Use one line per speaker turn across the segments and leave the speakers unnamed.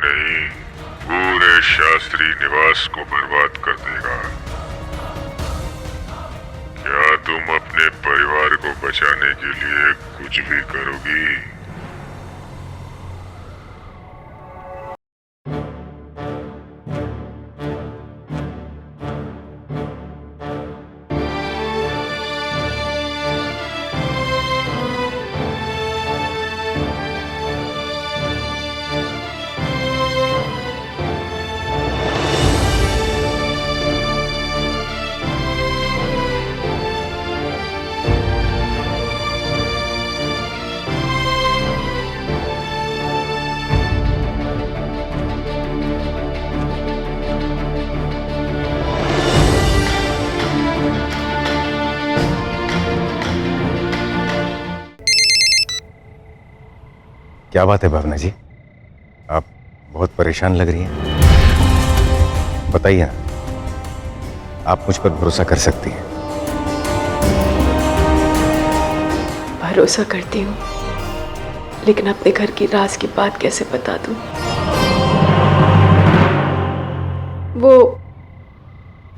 नहीं, पूरे शास्त्री निवास को बर्बाद कर देगा। क्या तुम अपने परिवार को बचाने के लिए कुछ भी करोगी?
क्या बात है भावना जी, आप बहुत परेशान लग रही हैं। बताइए ना, आप मुझ पर भरोसा कर सकती हैं।
भरोसा करती हूँ, लेकिन अपने घर की राज की बात कैसे बता दूँ? वो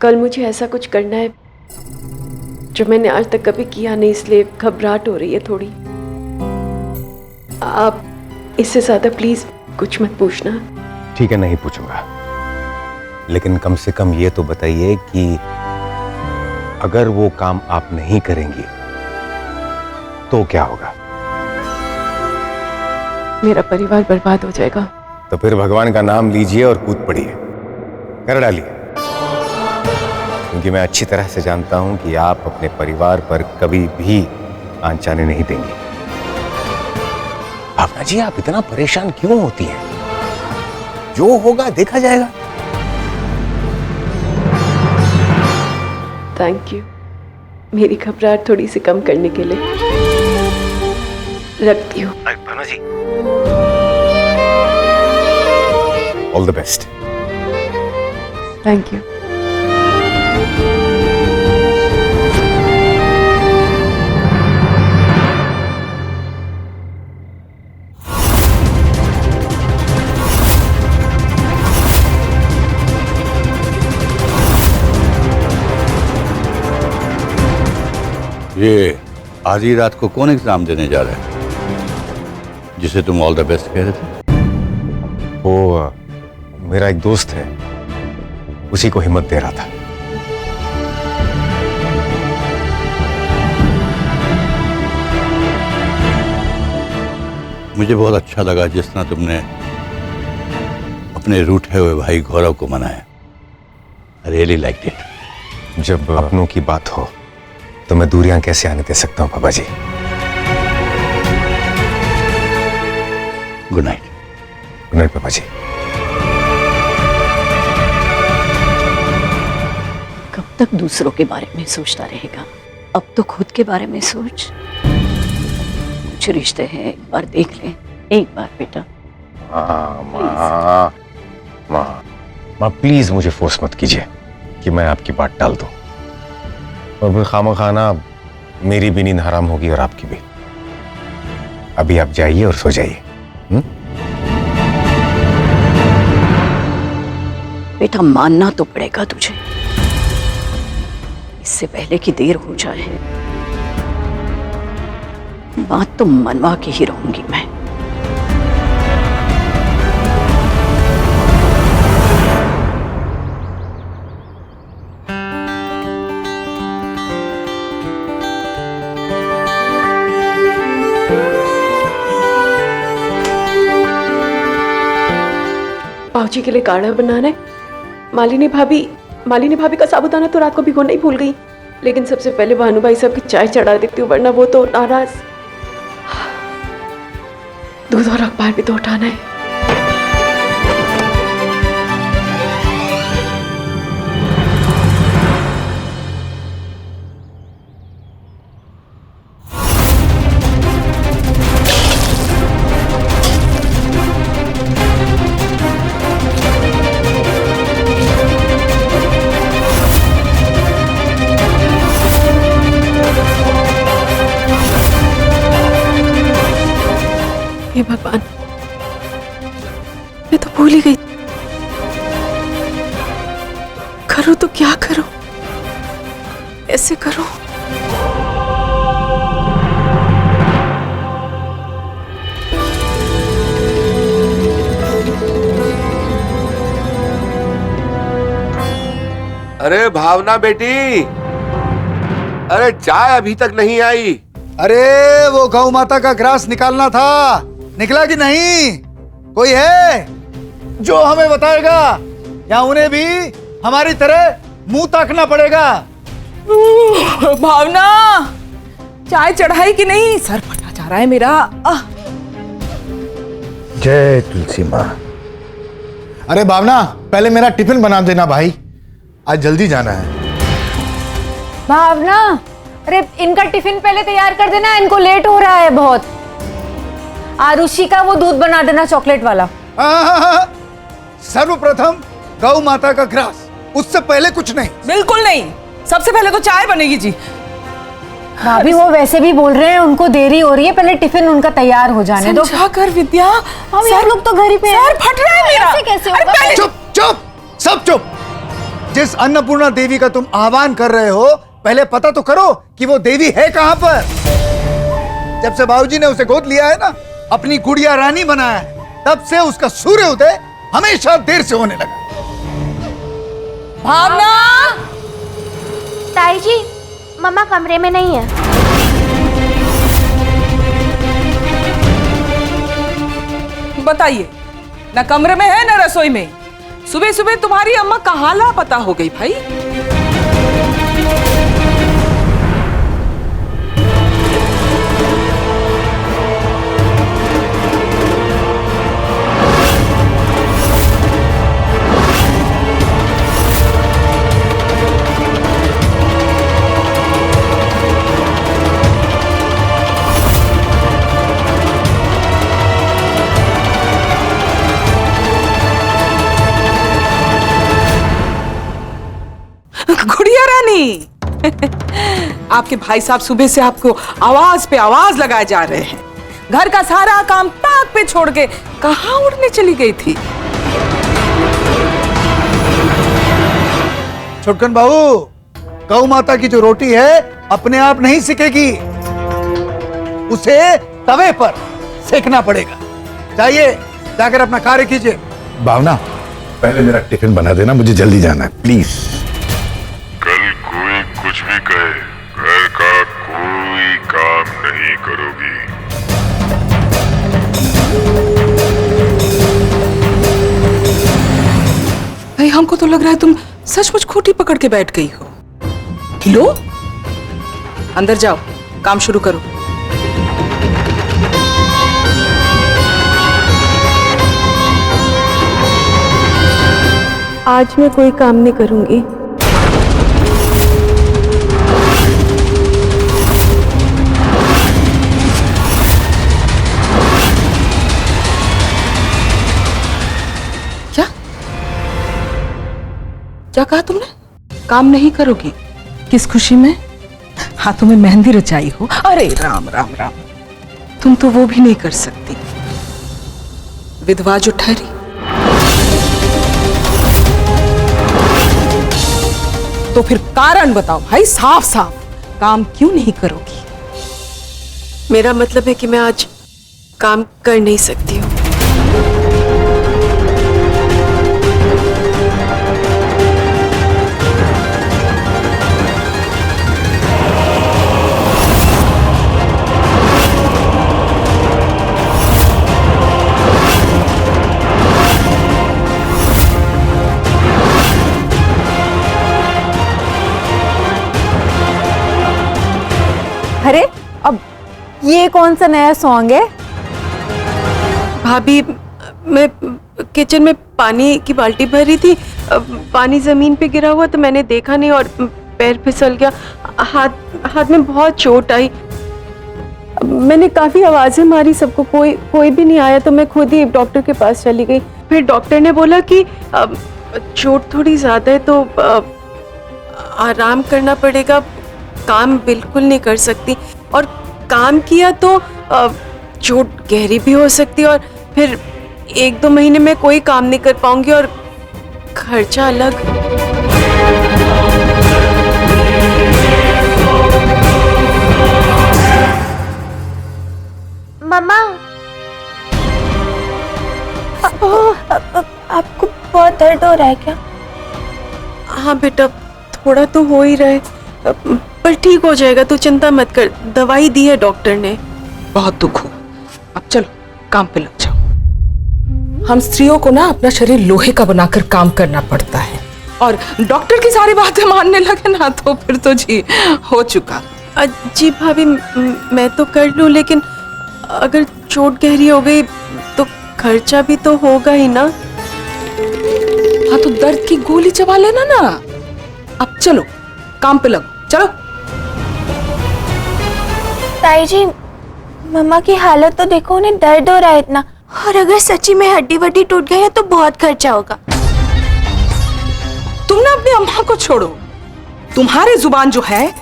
कल मुझे ऐसा कुछ करना है जो मैंने आज तक कभी किया नहीं, इसलिए घबराहट हो रही है थोड़ी। आप इससे ज्यादा प्लीज कुछ मत पूछना।
ठीक है, नहीं पूछूंगा, लेकिन कम से कम ये तो बताइए कि अगर वो काम आप नहीं करेंगी तो क्या होगा?
मेरा परिवार बर्बाद हो जाएगा।
तो फिर भगवान का नाम लीजिए और कूद पड़िए, कर डालिए, क्योंकि मैं अच्छी तरह से जानता हूं कि आप अपने परिवार पर कभी भी आंच आने नहीं देंगी। भावना जी, आप इतना परेशान क्यों होती हैं? जो होगा देखा जाएगा।
थैंक यू मेरी घबराहट थोड़ी सी कम करने के लिए। रखती हूँ।
Bhavna ji, all the best.
Thank you.
ये आज ही रात को कौन एग्जाम देने जा रहा है जिसे तुम ऑल द बेस्ट कह रहे थे?
वो मेरा एक दोस्त है, उसी को हिम्मत दे रहा था।
मुझे बहुत अच्छा लगा जिस तरह तुमने अपने रूठे हुए भाई गौरव को मनाया। Really like it.
जब अपनों की बात हो तो मैं दूरियां कैसे आने दे सकता हूं पापा जी।
Good night.
गुड नाइट पापा जी।
कब तक दूसरों के बारे में सोचता रहेगा? अब तो खुद के बारे में सोच। कुछ रिश्ते हैं, एक बार देख ले। एक बार बेटा।
माँ प्लीज मुझे फोर्स मत कीजिए कि मैं आपकी बात टाल दूं, और फिर खामखाना मेरी भी नींद हराम होगी और आपकी भी। अभी आप जाइए और सो जाइए।
बेटा मानना तो पड़ेगा तुझे, इससे पहले कि देर हो जाए। बात तो मनवा के ही रहूंगी मैं।
पाउची के लिए काढ़ा बनाना है। मालिनी भाभी का साबूदाना तो रात को भिगोना ही भूल गई, लेकिन सबसे पहले भानु भाई साहब की चाय चढ़ा देती हूँ, वरना वो तो नाराज। दूध और अखबार भी तो उठाना है। हे भगवान, मैं तो भूल ही गई। करो तो क्या करो, ऐसे करो।
अरे भावना बेटी, अरे चाय अभी तक नहीं आई।
अरे वो गौ माता का ग्रास निकालना था, निकला कि नहीं? कोई है जो हमें बताएगा, या उन्हें भी हमारी तरह मुंह ताकना पड़ेगा?
भावना, चाय चढ़ाई कि नहीं? सर फटा जा रहा है मेरा।
जय तुलसी माँ। अरे भावना, पहले मेरा टिफिन बना देना भाई, आज जल्दी जाना है।
भावना, अरे इनका टिफिन पहले तैयार कर देना, इनको लेट हो रहा है बहुत। आरुषि का वो दूध बना देना चॉकलेट वाला।
सर्वप्रथम गौ माता का ग्रास, उससे पहले कुछ नहीं।
बिल्कुल नहीं, सबसे पहले तो चाय बनेगी जी।
भाभी वो वैसे भी बोल रहे हैं उनको देरी हो रही है, पहले टिफिन उनका तैयार हो जाने दो।
समझा कर विद्या,
हम आप लोग तो घर ही पे हैं।
सर फट रहा है मेरा।
ऐसे कैसे होगा?
चुप चुप, सब चुप। जिस अन्नपूर्णा देवी का तुम आह्वान कर रहे हो, पहले पता तो करो कि वो देवी है कहां पर। जब से बाबूजी ने उसे गोद लिया है ना, अपनी गुड़िया रानी बनाया है, तब से उसका सूर्य उदय हमेशा देर से होने लगा।
भावना,
ताई जी, मम्मा कमरे में नहीं है।
बताइए, ना कमरे में है ना रसोई में। सुबह सुबह तुम्हारी अम्मा कहाँ लापता हो गई भाई? गुड़िया रानी, आपके भाई साहब सुबह से आपको आवाज पे आवाज लगाए जा रहे हैं। घर का सारा काम ताक पे छोड़ के कहाँ उड़ने चली गई थी?
छोटकन बाबू, गौ माता की जो रोटी है अपने आप नहीं सिकेगी, उसे तवे पर सेकना पड़ेगा। जाइए, जाकर अपना कार्य कीजिए। भावना, पहले मेरा टिफिन बना देना, मुझे जल्दी जाना है, प्लीज।
कल कोई कुछ भी कहे, घर का कोई काम नहीं करोगी।
भाई हमको तो लग रहा है तुम सचमुच खोटी पकड़ के बैठ गई हो। लो, अंदर जाओ, काम शुरू करो।
आज मैं कोई काम नहीं करूंगी।
क्या क्या कहा तुमने? काम नहीं करोगी? किस खुशी में? हाथों में मेहंदी रचाई हो? अरे राम राम राम, तुम तो वो भी नहीं कर सकती, विधवा जो ठहरी। तो फिर कारण बताओ भाई, साफ साफ काम क्यों नहीं करोगी?
मेरा मतलब है कि मैं आज काम कर नहीं सकती हूँ।
अरे अब ये कौन सा नया सॉन्ग है?
भाभी, मैं किचन में पानी की बाल्टी भर रही थी, पानी जमीन पे गिरा हुआ तो मैंने देखा नहीं और पैर फिसल गया, हाथ में बहुत चोट आई। मैंने काफी आवाजें मारी, सबको कोई भी नहीं आया, तो मैं खुद ही डॉक्टर के पास चली गई। फिर डॉक्टर ने बोला कि चोट थोड़ी ज्यादा है तो आराम करना पड़ेगा, काम बिल्कुल नहीं कर सकती, और काम किया तो चोट गहरी भी हो सकती और फिर 1-2 महीने में कोई काम नहीं कर पाऊंगी और खर्चा अलग।
मम्मा आपको बहुत दर्द हो रहा है क्या?
हाँ बेटा, थोड़ा तो हो ही रहा है, पर ठीक हो जाएगा, तू चिंता मत कर। दवाई दी है डॉक्टर ने।
बहुत दुख हो, अब चलो काम पे लग जाओ। हम स्त्रियों को ना अपना शरीर लोहे का बनाकर काम करना पड़ता है, और डॉक्टर की सारी बातें मानने लगे ना तो फिर तो जी हो चुका।
जी भाभी, मैं तो कर लूं, लेकिन अगर चोट गहरी हो गई तो खर्चा भी तो होगा ही ना।
हाँ तो दर्द की गोली चबा लेना ना। अब चलो काम पे लगो, चलो।
ताई जी, मम्मा की हालत तो देखो, उन्हें दर्द हो रहा है इतना, और अगर सच्ची में हड्डी वड्डी टूट गई है तो बहुत खर्चा होगा।
तुम ना अपनी अम्मा को छोड़ो, तुम्हारी जुबान जो है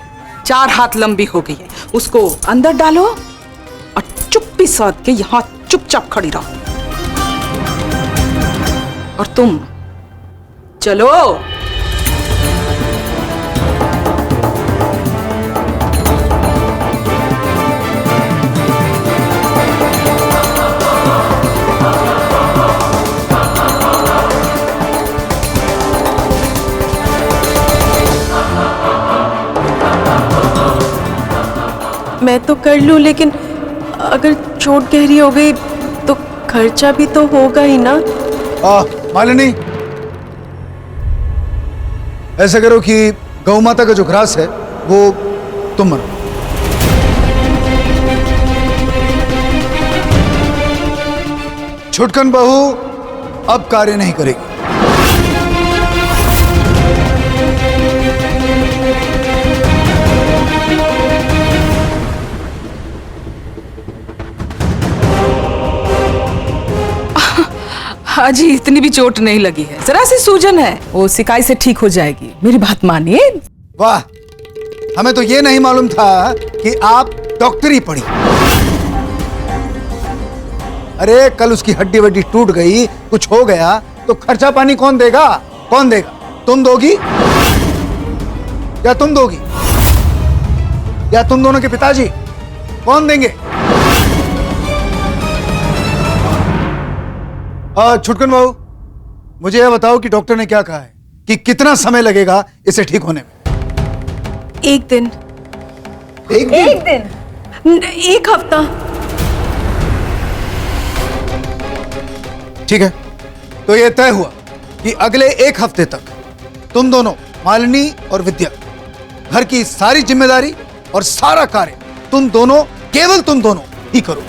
4 हाथ लंबी हो गई है, उसको अंदर डालो और चुप्पी साध के यहाँ चुपचाप खड़ी रहो। और तुम चलो।
मैं तो कर लूं, लेकिन अगर चोट गहरी हो गई तो खर्चा भी तो होगा ही ना।
मालिनी, ऐसा करो कि गौ माता का जो ग्रास है वो तुम मरो। छुटकन बहू अब कार्य नहीं करेगी।
हाजी, इतनी भी चोट नहीं लगी है, जरा सी सूजन है, वो सिकाई से ठीक हो जाएगी, मेरी बात मानिए।
वाह, हमें तो ये नहीं मालूम था कि आप डॉक्टरी पढ़ी। अरे कल उसकी हड्डी वड्डी टूट गई, कुछ हो गया तो खर्चा पानी कौन देगा? कौन देगा? तुम दोगी या तुम दोगी या तुम दोनों के पिताजी? कौन देंगे? छुटकन बाबू, मुझे यह बताओ कि डॉक्टर ने क्या कहा है कि कितना समय लगेगा इसे ठीक होने में?
1 दिन।
एक दिन?
1 हफ्ता।
ठीक है, तो यह तय हुआ कि अगले 1 हफ्ते तक तुम दोनों, मालिनी और विद्या, घर की सारी जिम्मेदारी और सारा कार्य तुम दोनों, केवल तुम दोनों ही करो।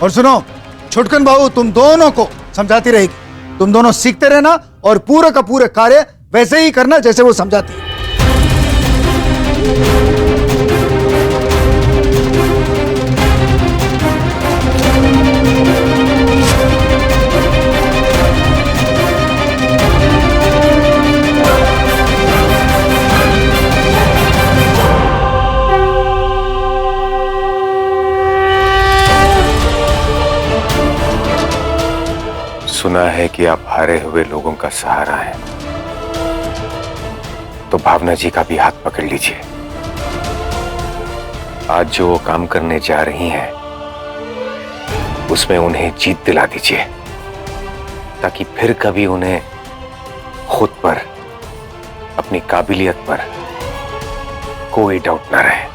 और सुनो, छुटकन बाबू तुम दोनों को समझाती रहेगी। तुम दोनों सीखते रहना और पूरा का पूरा कार्य वैसे ही करना जैसे वो समझाती है।
सुना है कि आप हारे हुए लोगों का सहारा है, तो भावना जी का भी हाथ पकड़ लीजिए। आज जो वो काम करने जा रही हैं, उसमें उन्हें जीत दिला दीजिए, ताकि फिर कभी उन्हें खुद पर, अपनी काबिलियत पर कोई डाउट ना रहे।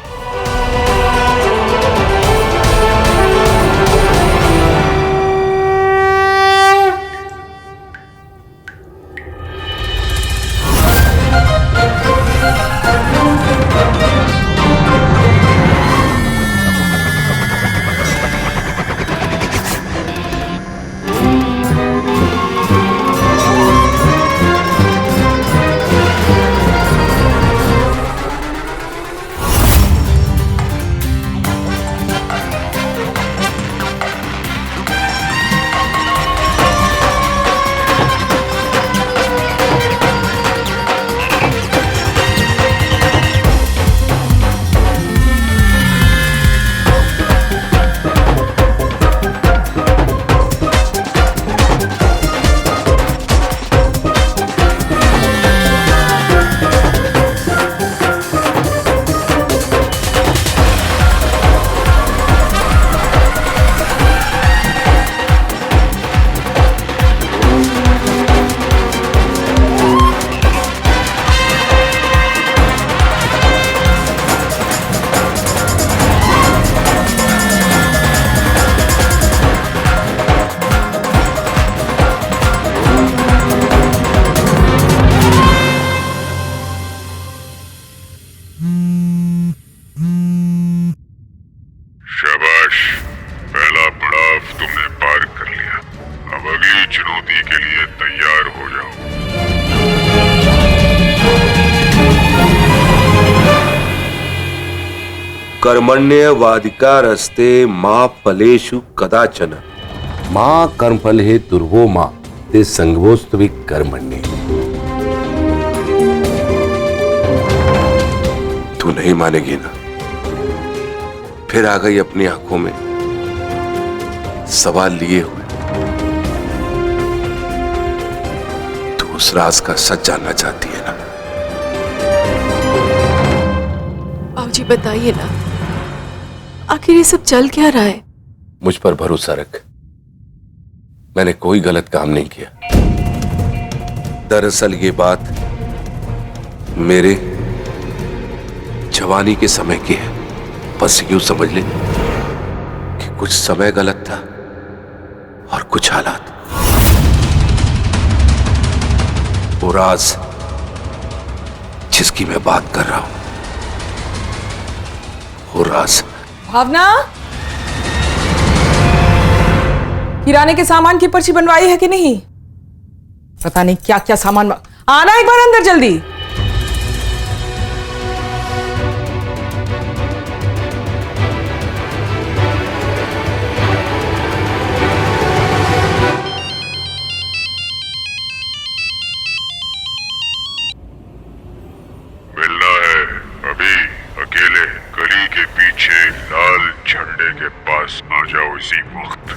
कर्मण्यवाधिकारस्ते मा फलेषु कदाचन।
माँ कर्मफल हे दुर्वो माँ ते संगवोस्तविक कर्मण्य।
तू नहीं मानेगी ना? फिर आ गई अपनी आंखों में सवाल लिए हुए। तू उस राज का सच जानना चाहती है ना?
बाबूजी बताइए ना, आखिर ये सब चल क्या रहा है?
मुझ पर भरोसा रख, मैंने कोई गलत काम नहीं किया। दरअसल ये बात मेरे जवानी के समय की है। बस यूं समझ ले कि कुछ समय गलत था और कुछ हालात। वो राज जिसकी मैं बात कर रहा हूं, वो राज।
भावना, किराने के सामान की पर्ची बनवाई है कि नहीं? पता नहीं क्या क्या सामान। आना एक बार अंदर जल्दी।
मिलना है अभी, अकेले गली के पीछे लाल झंडे के पास आ जाओ इसी वक्त।